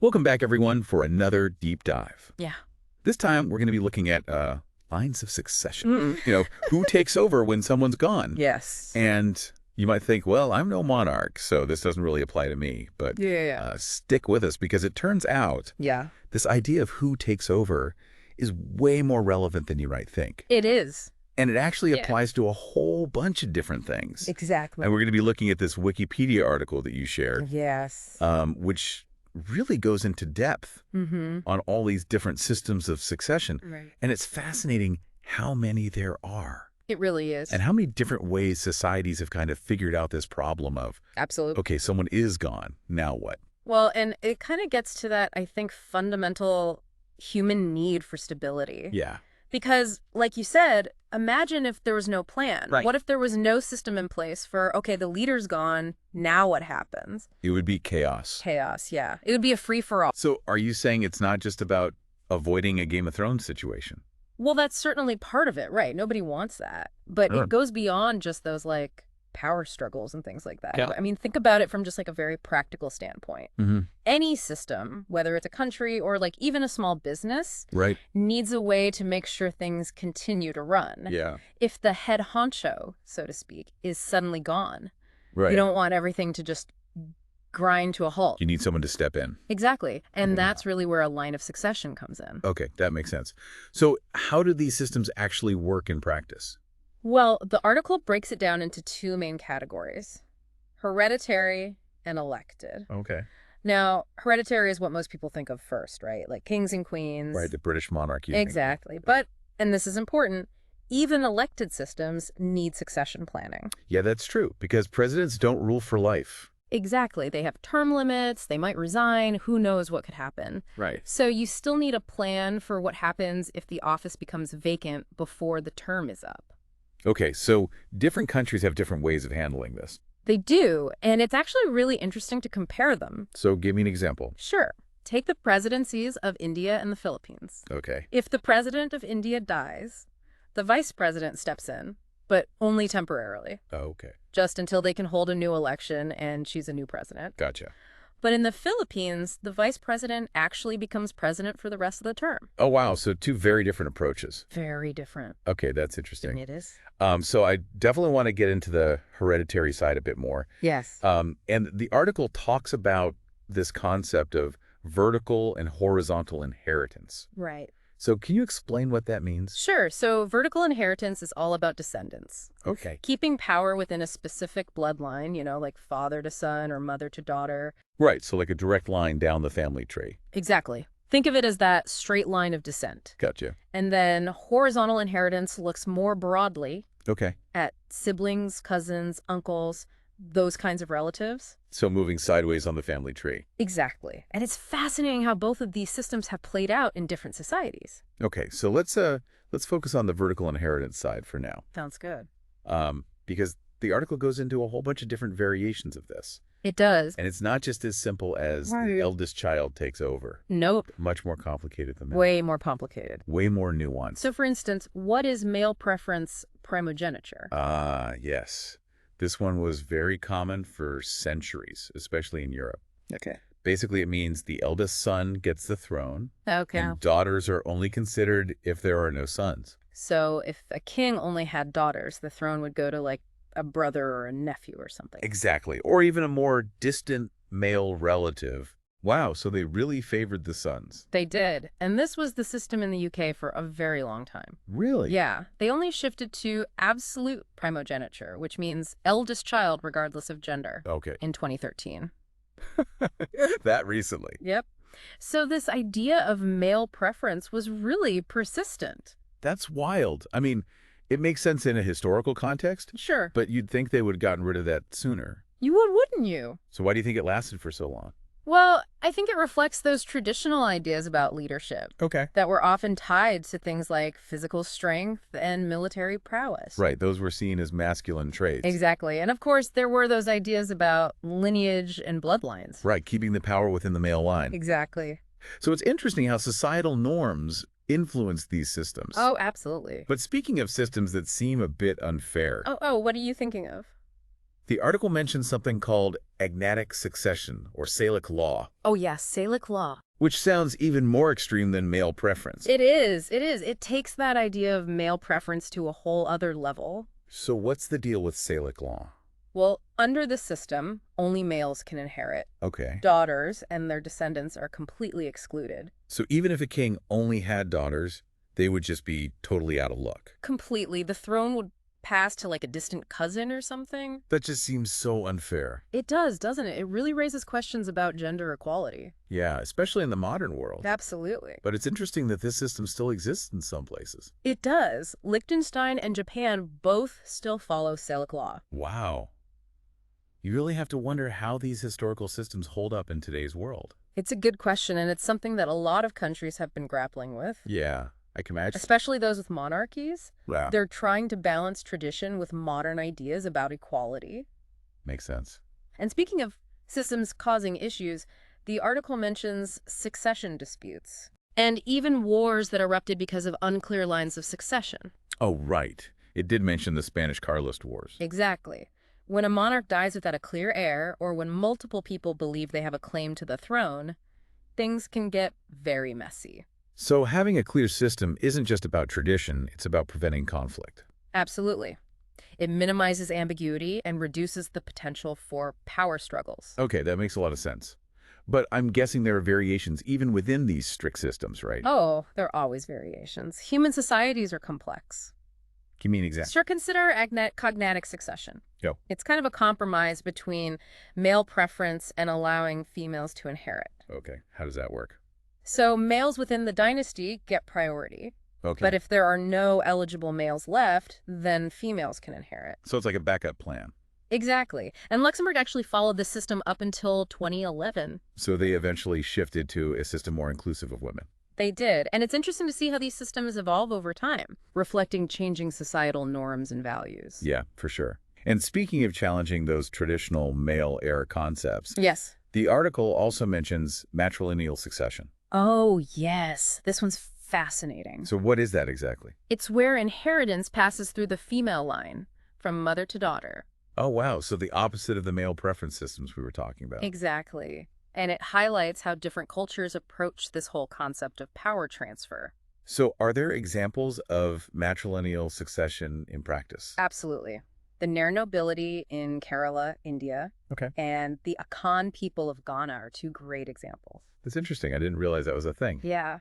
Welcome back, everyone, for another deep dive. Yeah. This time, we're going to be looking at lines of succession. Mm. Who takes over when someone's gone? Yes. And you might think, well, I'm no monarch, so this doesn't really apply to me. But Yeah. stick with us, because it turns out Yeah. this idea of who takes over is way more relevant than you might think. It is. And it actually Yeah. applies to a whole bunch of different things. Exactly. And we're going to be looking at this Wikipedia article that you shared, Yes. which really goes into depth on all these different systems of succession. Right. And it's fascinating how many there are It really is. and how many different ways societies have kind of figured out this problem of, Absolutely. okay, someone is gone. Now what? Well, and it kind of gets to that, I think, fundamental human need for stability. Yeah. Because, like you said, imagine if there was no plan. Right. What if there was no system in place for, okay, the leader's gone, now what happens? It would be chaos. Chaos, yeah. It would be a free-for-all. So are you saying it's not just about avoiding a Game of Thrones situation? Well, that's certainly part of it, right? Nobody wants that. But Sure. it goes beyond just those, like, power struggles and things like that. Yeah. I mean, think about it from just, like, a very practical standpoint. Mm-hmm. Any system, whether it's a country or, like, even a small business, Right. needs a way to make sure things continue to run. Yeah. If the head honcho, so to speak, is suddenly gone, Right. you don't want everything to just grind to a halt. You need someone to step in. Exactly. And Yeah. that's really where a line of succession comes in. Okay, that makes sense. So how do these systems actually work in practice? Well, the article breaks it down into two main categories: hereditary and elected. Okay. Now, hereditary is what most people think of first, right? Like kings and queens. Right, the British monarchy. Exactly. But, and this is important, even elected systems need succession planning. Yeah, that's true, because presidents don't rule for life. Exactly. They have term limits, they might resign, who knows what could happen. Right. So you still need a plan for what happens if the office becomes vacant before the term is up. Okay, so different countries have different ways of handling this. They do, and it's actually really interesting to compare them. So give me an example. Sure. Take the presidencies of India and the Philippines. Okay. If the president of India dies, the vice president steps in, but only temporarily, Okay. just until they can hold a new election and choose a new president. Gotcha. But in the Philippines, the vice president actually becomes president for the rest of the term. Oh, wow. So two very different approaches. Very different. Okay, that's interesting. It is. So I definitely want to get into the hereditary side a bit more. Yes. And the article talks about this concept of vertical and horizontal inheritance. Right. So can you explain what that means? Sure. So vertical inheritance is all about descendants. Okay. Keeping power within a specific bloodline, like father to son or mother to daughter. Right, so like a direct line down the family tree. Exactly. Think of it as that straight line of descent. Gotcha. And then horizontal inheritance looks more broadly Okay. at siblings, cousins, uncles, those kinds of relatives. So moving sideways on the family tree. Exactly. And it's fascinating how both of these systems have played out in different societies. Okay, so let's focus on the vertical inheritance side for now. Sounds good. Because the article goes into a whole bunch of different variations of this. It does. And it's not just as simple as Right. the eldest child takes over. Nope. Much more complicated than that. Way more complicated. Way more nuanced. So, for instance, what is male preference primogeniture? Ah, yes. This one was very common for centuries, especially in Europe. Okay. Basically, it means the eldest son gets the throne, Okay. and daughters are only considered if there are no sons. So if a king only had daughters, the throne would go to like a brother or a nephew or something. Exactly. Or even a more distant male relative. Wow, so they really favored the sons. They did. And this was the system in the UK for a very long time. Really? Yeah. They only shifted to absolute primogeniture, which means eldest child regardless of gender, Okay. in 2013. That recently. Yep. So this idea of male preference was really persistent. That's wild. I mean, it makes sense in a historical context, Sure. but you'd think they would have gotten rid of that sooner. You would, wouldn't you? So why do you think it lasted for so long? Well, I think it reflects those traditional ideas about leadership Okay. that were often tied to things like physical strength and military prowess. Right, those were seen as masculine traits. Exactly. And of course, there were those ideas about lineage and bloodlines. Right, keeping the power within the male line. Exactly. So it's interesting how societal norms influence these systems. Oh, absolutely. But speaking of systems that seem a bit unfair, Oh, what are you thinking of? The article mentions something called agnatic succession, or Salic law, Oh, yes, Salic law. which sounds even more extreme than male preference. It is. It is. It takes that idea of male preference to a whole other level. So what's the deal with Salic law? Well, under the system, only males can inherit. Okay. Daughters and their descendants are completely excluded. So even if a king only had daughters, they would just be totally out of luck. Completely. The throne would pass to like a distant cousin or something. That just seems so unfair. It does, doesn't it? It really raises questions about gender equality. Yeah, especially in the modern world. Absolutely. But it's interesting that this system still exists in some places. It does. Liechtenstein and Japan both still follow Salic law. Wow. You really have to wonder how these historical systems hold up in today's world. It's a good question, and it's something that a lot of countries have been grappling with, Yeah, I can imagine. especially those with monarchies. Yeah, They're trying to balance tradition with modern ideas about equality. makes sense. And speaking of systems causing issues, the article mentions succession disputes and even wars that erupted because of unclear lines of succession. Oh, right. It did mention the Spanish Carlist Wars. Exactly. When a monarch dies without a clear heir, or when multiple people believe they have a claim to the throne, things can get very messy. So having a clear system isn't just about tradition, it's about preventing conflict. Absolutely. It minimizes ambiguity and reduces the potential for power struggles. Okay, that makes a lot of sense. But I'm guessing there are variations even within these strict systems, right? Oh, there are always variations. Human societies are complex. Give me an example. Sure, consider cognatic succession. Yo. It's kind of a compromise between male preference and allowing females to inherit. Okay, how does that work? So males within the dynasty get priority. Okay. But if there are no eligible males left, then females can inherit. So it's like a backup plan. Exactly. And Luxembourg actually followed this system up until 2011. So they eventually shifted to a system more inclusive of women. They did. And it's interesting to see how these systems evolve over time, reflecting changing societal norms and values. Yeah, for sure. And speaking of challenging those traditional male heir concepts, Yes. the article also mentions matrilineal succession. Oh, yes. This one's fascinating. So what is that exactly? It's where inheritance passes through the female line, from mother to daughter. Oh, wow. So the opposite of the male preference systems we were talking about. Exactly. And it highlights how different cultures approach this whole concept of power transfer. So are there examples of matrilineal succession in practice? Absolutely. The Nair nobility in Kerala, India, Okay. and the Akan people of Ghana are two great examples. That's interesting. I didn't realize that was a thing. Yeah.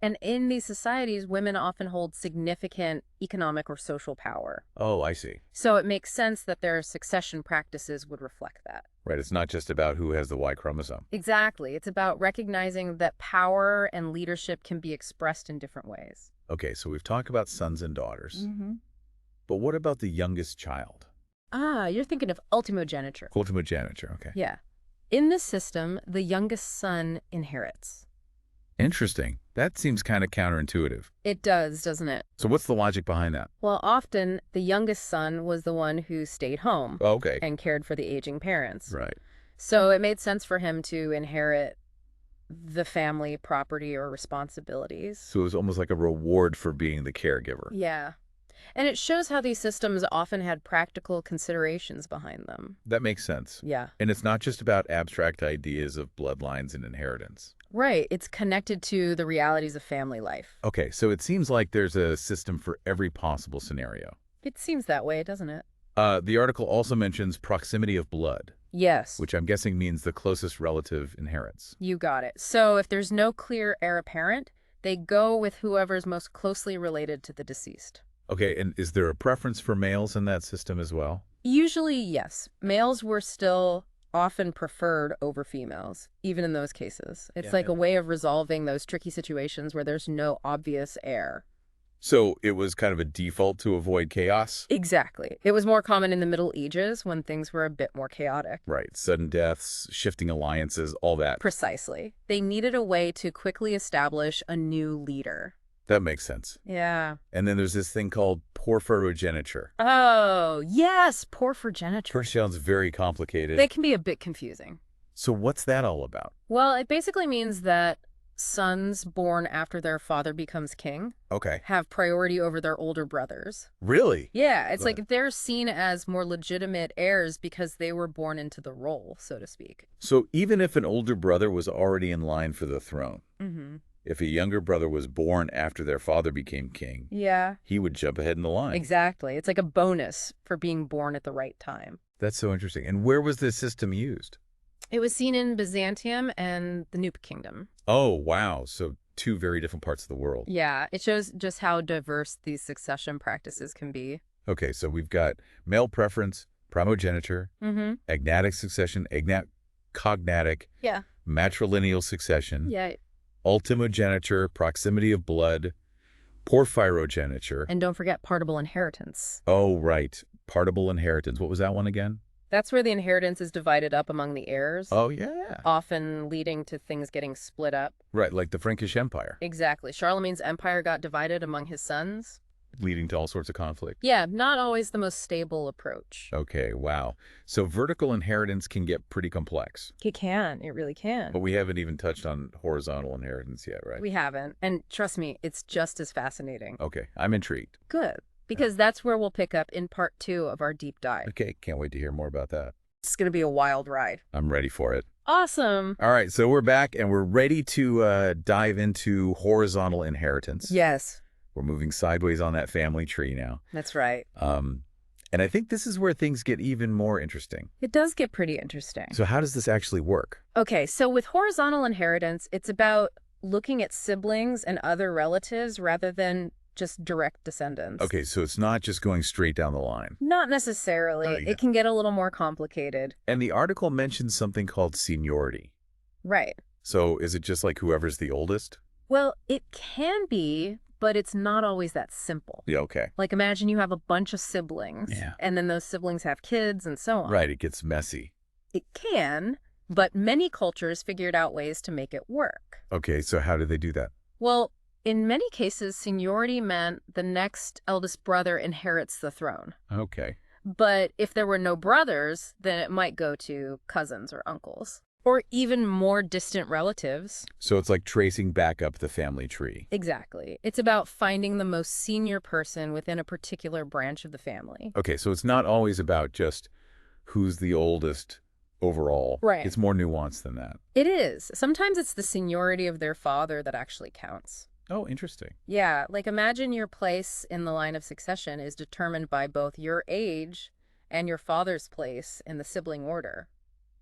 And in these societies, women often hold significant economic or social power. Oh, I see. So it makes sense that their succession practices would reflect that. Right. It's not just about who has the Y chromosome. Exactly. It's about recognizing that power and leadership can be expressed in different ways. Okay, so we've talked about sons and daughters. But what about the youngest child? Ah, you're thinking of ultimogeniture. Ultimogeniture, okay. Yeah. In this system, the youngest son inherits. Interesting. That seems kind of counterintuitive. It does, doesn't it? So what's the logic behind that? Well, often the youngest son was the one who stayed home Oh, okay. and cared for the aging parents. Right. So it made sense for him to inherit the family property or responsibilities. So it was almost like a reward for being the caregiver. Yeah. And it shows how these systems often had practical considerations behind them. That makes sense. Yeah. And it's not just about abstract ideas of bloodlines and inheritance. Right. It's connected to the realities of family life. Okay, so it seems like there's a system for every possible scenario. It seems that way, doesn't it? The article also mentions proximity of blood, Yes. which I'm guessing means the closest relative inherits. You got it. So if there's no clear heir apparent, they go with whoever's most closely related to the deceased. Okay, and is there a preference for males in that system as well? Usually, yes. Males were still often preferred over females, even in those cases. It's like a way of resolving those tricky situations where there's no obvious heir. So it was kind of a default to avoid chaos? Exactly. It was more common in the Middle Ages when things were a bit more chaotic. Right, sudden deaths, shifting alliances, all that. Precisely. They needed a way to quickly establish a new leader. That makes sense. Yeah. And then there's this thing called porphyrogeniture. Oh, yes, porphyrogeniture. First sounds very complicated. They can be a bit confusing. So what's that all about? Well, it basically means that sons born after their father becomes king Okay. have priority over their older brothers. Really? Yeah, it's Go like ahead. they're seen as more legitimate heirs because they were born into the role, so to speak. So even if an older brother was already in line for the throne, Mm-hmm. if a younger brother was born after their father became king, Yeah, he would jump ahead in the line. exactly. It's like a bonus for being born at the right time. That's so interesting. And where was this system used? It was seen in Byzantium and the Nupe Kingdom. Oh, wow. So two very different parts of the world. Yeah, it shows just how diverse these succession practices can be. Okay, so we've got male preference, primogeniture, Mm-hmm. agnatic succession, cognatic, Yeah. matrilineal succession, Yeah. ultimogeniture, proximity of blood, porphyrogeniture. And don't forget partible inheritance. Oh, right. Partible inheritance. What was that one again? That's where the inheritance is divided up among the heirs, Oh, yeah. often leading to things getting split up. Right, like the Frankish Empire, Exactly. Charlemagne's empire got divided among his sons. leading to all sorts of conflict. Yeah, not always the most stable approach. Okay, wow. So vertical inheritance can get pretty complex. It can. It really can. But we haven't even touched on horizontal inheritance yet, right? We haven't. And trust me, it's just as fascinating. Okay, I'm intrigued. Good. Because that's where we'll pick up in part 2 of our deep dive. Okay, can't wait to hear more about that. It's going to be a wild ride. I'm ready for it. Awesome. All right, so we're back and we're ready to dive into horizontal inheritance. Yes, We're moving sideways on that family tree now. that's right. And I think this is where things get even more interesting. It does get pretty interesting. So how does this actually work? Okay, so with horizontal inheritance, it's about looking at siblings and other relatives rather than just direct descendants. Okay, so it's not just going straight down the line. Not necessarily. Oh, yeah. It can get a little more complicated. And the article mentions something called seniority. Right. So is it just like whoever's the oldest? Well, it can be, but it's not always that simple. Yeah, okay. Like imagine you have a bunch of siblings, Yeah. and then those siblings have kids and so on. Right, it gets messy. It can, but many cultures figured out ways to make it work. Okay, so how do they do that? Well, in many cases, seniority meant the next eldest brother inherits the throne. Okay. But if there were no brothers, then it might go to cousins or uncles, or even more distant relatives. So it's like tracing back up the family tree. Exactly. It's about finding the most senior person within a particular branch of the family. Okay, so it's not always about just who's the oldest overall. Right. It's more nuanced than that. It is. Sometimes it's the seniority of their father that actually counts. Oh, interesting. Yeah, like imagine your place in the line of succession is determined by both your age and your father's place in the sibling order.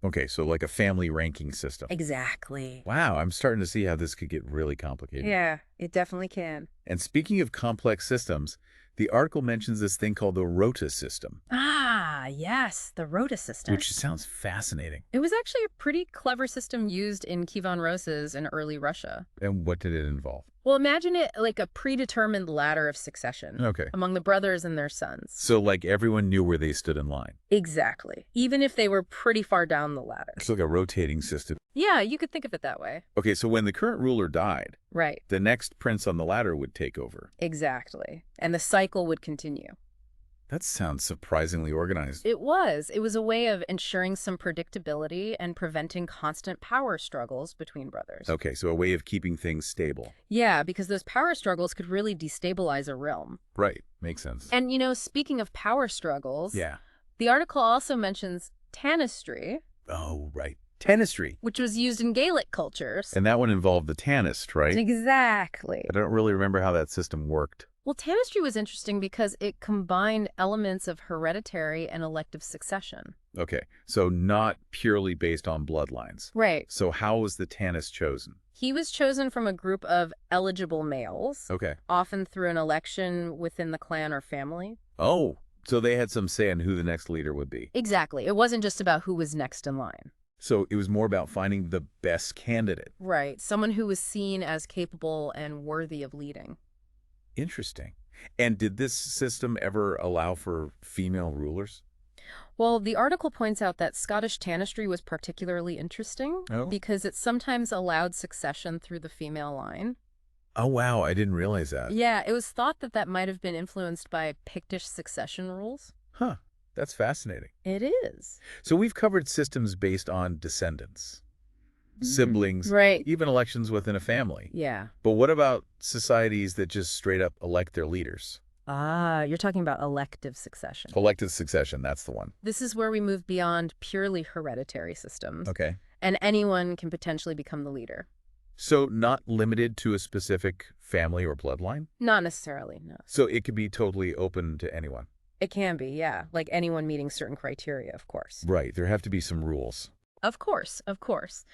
Okay, so like a family ranking system. Exactly. Wow, I'm starting to see how this could get really complicated. Yeah, it definitely can. And speaking of complex systems, the article mentions this thing called the rota system, Ah, yes, the rota system. which sounds fascinating. It was actually a pretty clever system used in Kievan Roses in early Russia. And what did it involve? Well, imagine it like a predetermined ladder of succession Okay. among the brothers and their sons. So like everyone knew where they stood in line. Exactly. Even if they were pretty far down the ladder. It's like a rotating system. Yeah, you could think of it that way. Okay, so when the current ruler died, Right. the next prince on the ladder would take over. Exactly. And the cycle would continue. That sounds surprisingly organized. It was. It was a way of ensuring some predictability and preventing constant power struggles between brothers. Okay, so a way of keeping things stable. Yeah, because those power struggles could really destabilize a realm. Right, makes sense. And, you know, speaking of power struggles, Yeah. the article also mentions tanistry, Oh, right. Tanistry. which was used in Gaelic cultures. And that one involved the tanist, right? Exactly. I don't really remember how that system worked. Well, tanistry was interesting because it combined elements of hereditary and elective succession. Okay, so not purely based on bloodlines. Right. So how was the tanist chosen? He was chosen from a group of eligible males, Okay. often through an election within the clan or family. Oh, so they had some say in who the next leader would be. Exactly. It wasn't just about who was next in line. So it was more about finding the best candidate. Right. Someone who was seen as capable and worthy of leading. Interesting. And did this system ever allow for female rulers? Well, the article points out that Scottish tanistry was particularly interesting Oh. because it sometimes allowed succession through the female line. Oh, wow. I didn't realize that. Yeah, it was thought that that might have been influenced by Pictish succession rules. Huh. That's fascinating. It is. So we've covered systems based on descendants. siblings, Right. even elections within a family. Yeah. But what about societies that just straight up elect their leaders? Ah, you're talking about elective succession. Elected succession, that's the one. This is where we move beyond purely hereditary systems, Okay. and anyone can potentially become the leader. So not limited to a specific family or bloodline? Not necessarily, no. So it could be totally open to anyone? It can be, yeah. Like anyone meeting certain criteria, of course. Right. There have to be some rules. Of course, of course.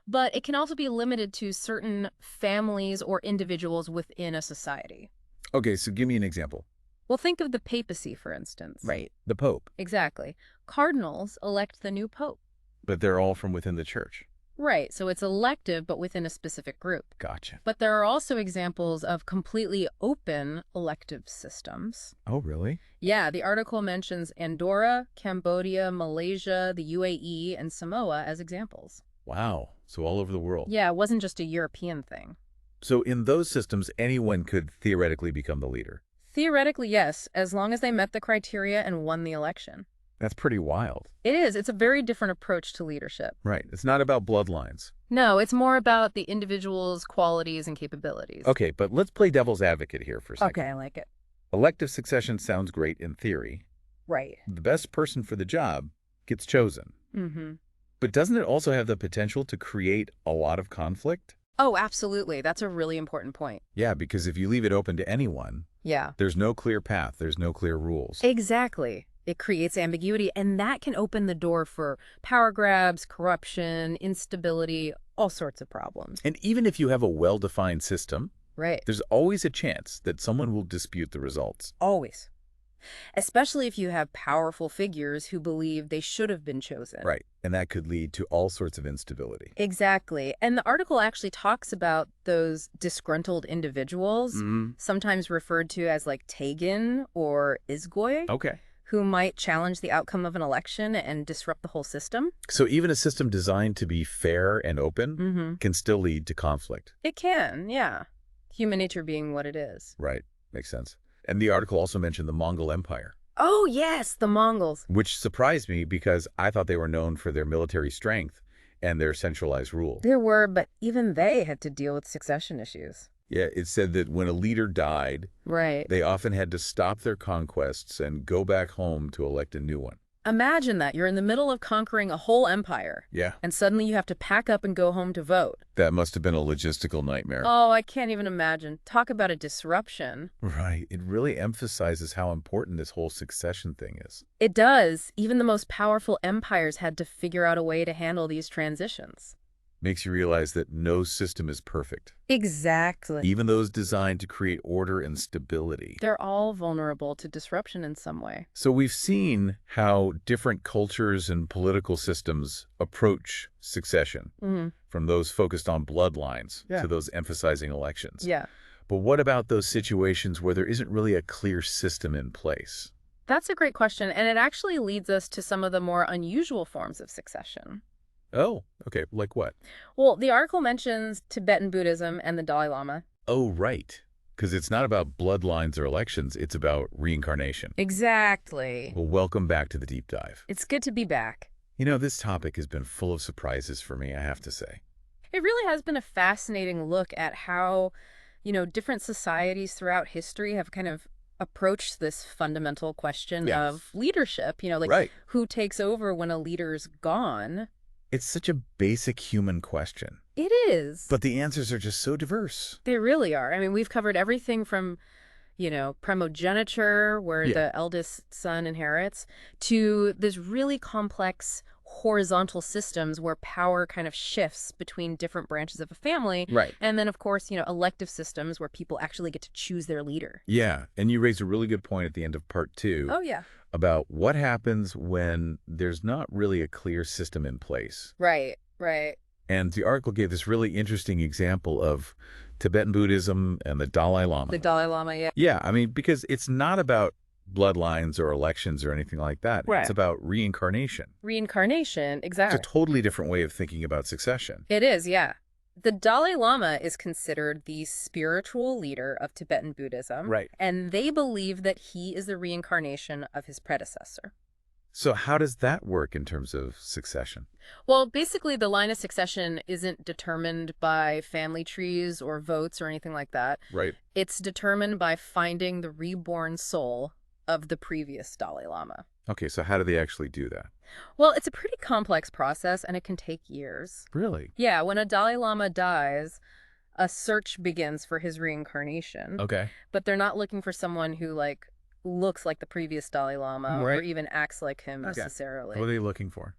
But it can also be limited to certain families or individuals within a society. Okay, so give me an example. Well, think of the papacy, for instance. Right. The Pope. Exactly. Cardinals elect the new pope. But they're all from within the church. Right, so it's elective, but within a specific group. Gotcha. But there are also examples of completely open elective systems. Oh, really? Yeah, the article mentions Andorra, Cambodia, Malaysia, the UAE, and Samoa as examples. Wow. So all over the world. Yeah, it wasn't just a European thing. So in those systems, anyone could theoretically become the leader. Theoretically, yes, as long as they met the criteria and won the election. That's pretty wild. It is. It's a very different approach to leadership. Right. It's not about bloodlines. No, it's more about the individual's qualities and capabilities. Okay, but let's play devil's advocate here for a second. Okay, I like it. Elective succession sounds great in theory. Right. The best person for the job gets chosen. Mm-hmm. But doesn't it also have the potential to create a lot of conflict? Oh, absolutely. That's a really important point. Yeah, because if you leave it open to anyone, Yeah. there's no clear path, there's no clear rules. Exactly. It creates ambiguity, and that can open the door for power grabs, corruption, instability, all sorts of problems. And even if you have a well-defined system, Right. there's always a chance that someone will dispute the results. Always. Especially if you have powerful figures who believe they should have been chosen. Right. And that could lead to all sorts of instability. Exactly. And the article actually talks about those disgruntled individuals, sometimes referred to as like Tegan or Izgoy, Okay. who might challenge the outcome of an election and disrupt the whole system. So even a system designed to be fair and open Mm-hmm. can still lead to conflict. It can, yeah. Human nature being what it is. Right. Makes sense. And the article also mentioned the Mongol Empire, Oh, yes, the Mongols. which surprised me because I thought they were known for their military strength and their centralized rule. There were, but even they had to deal with succession issues. Yeah, it said that when a leader died, Right. they often had to stop their conquests and go back home to elect a new one. Imagine that. You're in the middle of conquering a whole empire, Yeah, and suddenly you have to pack up and go home to vote. that must have been a logistical nightmare. Oh, I can't even imagine. Talk about a disruption. Right. It really emphasizes how important this whole succession thing is. It does. Even the most powerful empires had to figure out a way to handle these transitions. Makes you realize that no system is perfect, Exactly. even those designed to create order and stability. They're all vulnerable to disruption in some way. So we've seen how different cultures and political systems approach succession, Mm-hmm. from those focused on bloodlines Yeah. to those emphasizing elections. Yeah. But what about those situations where there isn't really a clear system in place? That's a great question, and it actually leads us to some of the more unusual forms of succession. Oh, okay. Like what? Well, the article mentions Tibetan Buddhism and the Dalai Lama. Oh, right. Because it's not about bloodlines or elections. It's about reincarnation. Exactly. Well, welcome back to the deep dive. It's good to be back. You know, this topic has been full of surprises for me, I have to say. It really has been a fascinating look at how, different societies throughout history have kind of approached this fundamental question Yeah. of leadership, Right. who takes over when a leader's gone. It's such a basic human question, It is. but the answers are just so diverse. They really are. I mean, we've covered everything from, primogeniture, where Yeah. the eldest son inherits, to this really complex horizontal systems where power kind of shifts between different branches of a family. Right. And then, of course, elective systems where people actually get to choose their leader. Yeah, and you raised a really good point at the end of part 2 Oh, yeah. about what happens when there's not really a clear system in place. Right, right. And the article gave this really interesting example of Tibetan Buddhism and the Dalai Lama. The Dalai Lama, yeah. Yeah, I mean, because it's not about bloodlines or elections or anything like that. Right. It's about reincarnation. Reincarnation, It's exactly. a totally different way of thinking about succession. It is, yeah. The Dalai Lama is considered the spiritual leader of Tibetan Buddhism. Right. And they believe that he is the reincarnation of his predecessor. So how does that work in terms of succession? Well, basically, the line of succession isn't determined by family trees or votes or anything like that. Right. It's determined by finding the reborn soul of the previous Dalai Lama. Okay, so how do they actually do that? Well, it's a pretty complex process and it can take years. Really? Yeah, when a Dalai Lama dies, a search begins for his reincarnation. Okay. But they're not looking for someone who, like, looks like the previous Dalai Lama or Right. even acts like him Okay. necessarily. What are they looking for?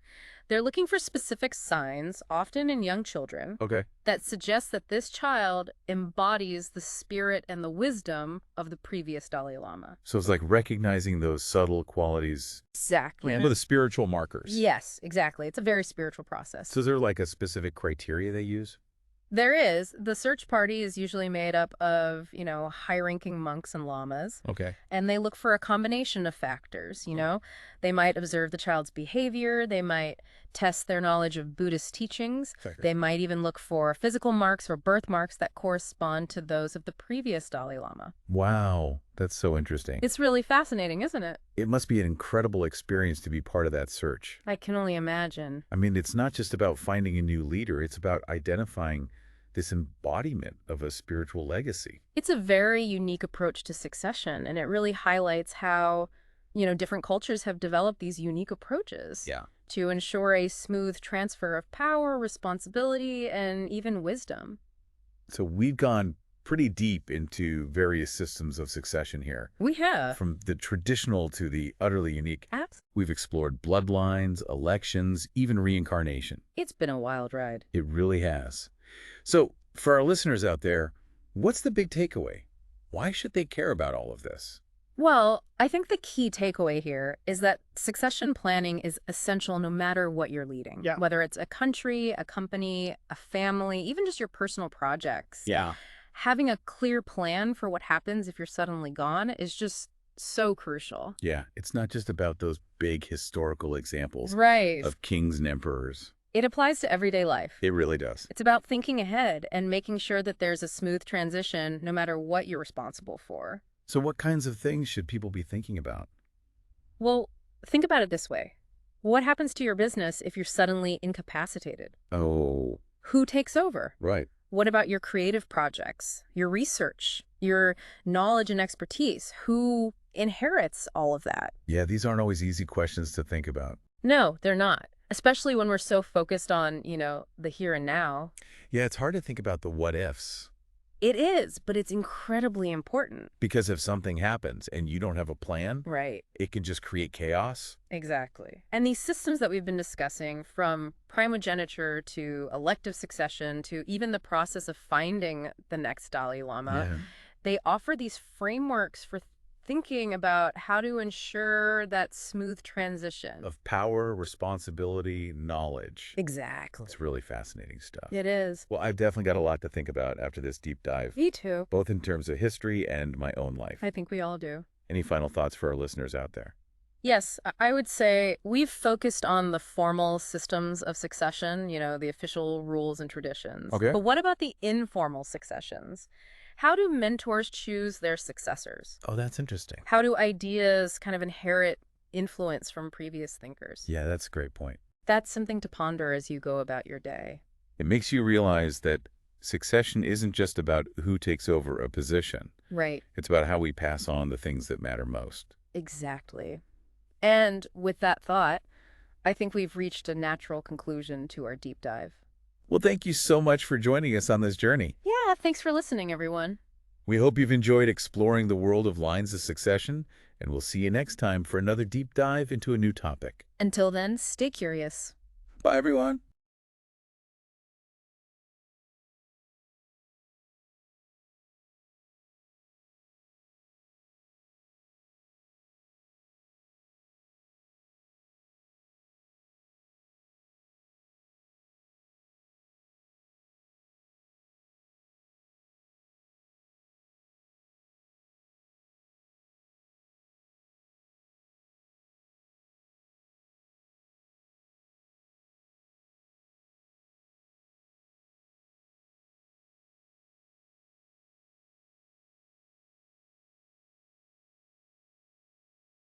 They're looking for specific signs, often in young children, Okay. that suggest that this child embodies the spirit and the wisdom of the previous Dalai Lama. So it's like recognizing those subtle qualities. Exactly. Well, the spiritual markers. Yes, exactly. It's a very spiritual process. So is there like a specific criteria they use? There is. The search party is usually made up of, high-ranking monks and lamas, Okay. and they look for a combination of factors. They might observe the child's behavior, they might test their knowledge of Buddhist teachings, they might even look for physical marks or birthmarks that correspond to those of the previous Dalai Lama. Wow, that's so interesting. It's really fascinating, isn't it? It must be an incredible experience to be part of that search. I can only imagine. I mean, it's not just about finding a new leader, it's about identifying this embodiment of a spiritual legacy. It's a very unique approach to succession, and it really highlights how, different cultures have developed these unique approaches to ensure a smooth transfer of power, responsibility, and even wisdom. So we've gone pretty deep into various systems of succession here. We have. From the traditional to the utterly unique. Absolutely. We've explored bloodlines, elections, even reincarnation. It's been a wild ride. It really has. So, for our listeners out there, what's the big takeaway? Why should they care about all of this? Well, I think the key takeaway here is that succession planning is essential no matter what you're leading. Yeah. Whether it's a country, a company, a family, even just your personal projects. Yeah. Having a clear plan for what happens if you're suddenly gone is just so crucial. Yeah, it's not just about those big historical examples Right. of kings and emperors. It applies to everyday life. It really does. It's about thinking ahead and making sure that there's a smooth transition no matter what you're responsible for. So what kinds of things should people be thinking about? Well, think about it this way. What happens to your business if you're suddenly incapacitated? Oh, Who takes over? right. What about your creative projects, your research, your knowledge and expertise? Who inherits all of that? Yeah, these aren't always easy questions to think about. No, they're not. Especially when we're so focused on, the here and now. Yeah, it's hard to think about the what ifs. It is, but it's incredibly important. Because if something happens and you don't have a plan, Right. it can just create chaos. Exactly. And these systems that we've been discussing, from primogeniture to elective succession to even the process of finding the next Dalai Lama, they offer these frameworks for thinking about how to ensure that smooth transition. Of power, responsibility, knowledge. Exactly. It's really fascinating stuff. It is. Well, I've definitely got a lot to think about after this deep dive, Me too. both in terms of history and my own life. I think we all do. Any final thoughts for our listeners out there? Yes, I would say we've focused on the formal systems of succession, the official rules and traditions. Okay. But what about the informal successions? How do mentors choose their successors? Oh, that's interesting. How do ideas kind of inherit influence from previous thinkers? Yeah, that's a great point. That's something to ponder as you go about your day. It makes you realize that succession isn't just about who takes over a position. Right. It's about how we pass on the things that matter most. Exactly. And with that thought, I think we've reached a natural conclusion to our deep dive. Well, thank you so much for joining us on this journey. Yeah, thanks for listening, everyone. We hope you've enjoyed exploring the world of lines of succession, and we'll see you next time for another deep dive into a new topic. Until then, stay curious. Bye, everyone.